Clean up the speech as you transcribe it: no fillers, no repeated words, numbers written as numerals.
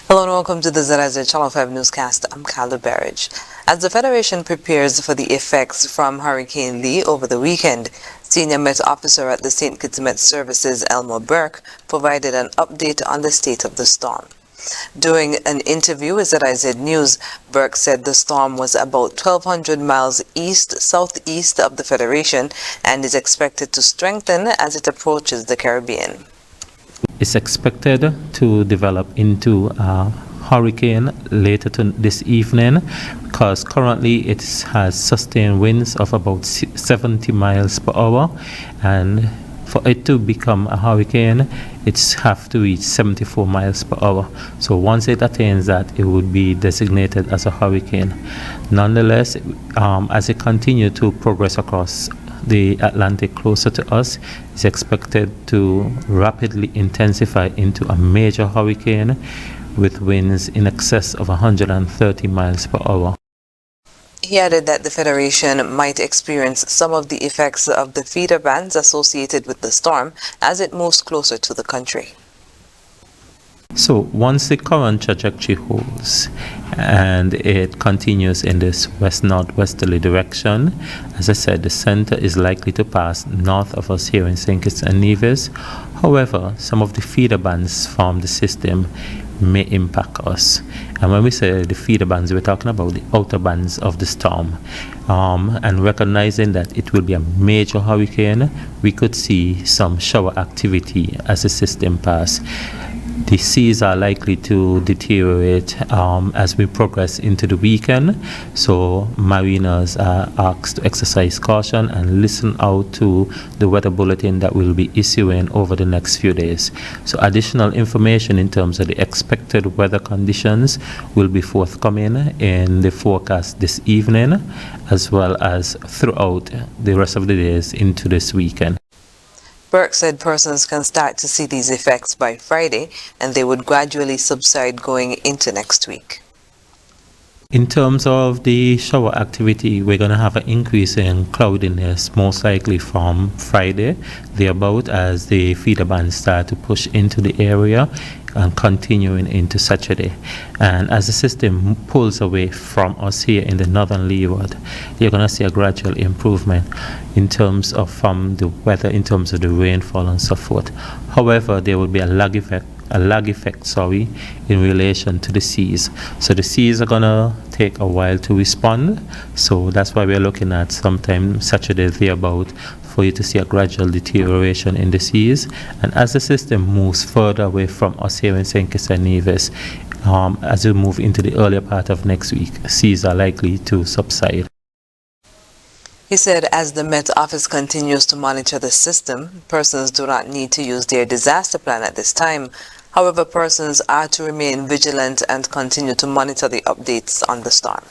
Hello and welcome to the ZIZ Channel 5 newscast. I'm Carla Barrage. As the Federation prepares for the effects from Hurricane Lee over the weekend, Senior Met Officer at the St. Kitts Met Services, Elmer Burke, provided an update on the state of the storm. During an interview with ZIZ News, Burke said the storm was about 1,200 miles east-southeast of the Federation and is expected to strengthen as it approaches the Caribbean. It's expected to develop into a hurricane later this evening because currently it has sustained winds of about 70 miles per hour, and for it to become a hurricane it's have to reach 74 miles per hour. So once it attains that, it would be designated as a hurricane. Nonetheless, as it continues to progress across the Atlantic closer to us, is expected to rapidly intensify into a major hurricane with winds in excess of 130 miles per hour. He added that the Federation might experience some of the effects of the feeder bands associated with the storm as it moves closer to the country. So once the current trajectory holds and it continues in this west-northwesterly direction, as I said, the center is likely to pass north of us here in St. Kitts and Nevis. However, some of the feeder bands from the system may impact us. And when we say the feeder bands, we're talking about the outer bands of the storm. And recognizing that it will be a major hurricane, we could see some shower activity as the system passes. The seas are likely to deteriorate as we progress into the weekend, so mariners are asked to exercise caution and listen out to the weather bulletin that we'll be issuing over the next few days. So additional information in terms of the expected weather conditions will be forthcoming in the forecast this evening, as well as throughout the rest of the days into this weekend. Burke said persons can start to see these effects by Friday, and they would gradually subside going into next week. In terms of the shower activity, we're going to have an increase in cloudiness, most likely from Friday, thereabout, as the feeder bands start to push into the area and continuing into Saturday. And as the system pulls away from us here in the northern leeward, you're going to see a gradual improvement in terms of the weather, in terms of the rainfall and so forth. However, there will be a lag effect in relation to the seas. So the seas are gonna take a while to respond, so that's why we're looking at sometime Saturday thereabout for you to see a gradual deterioration in the seas. And as the system moves further away from us here in St. Kitts and Nevis, as we move into the earlier part of next week, seas are likely to subside. He said as the Met Office continues to monitor the system, persons do not need to use their disaster plan at this time. However, persons are to remain vigilant and continue to monitor the updates on the storm.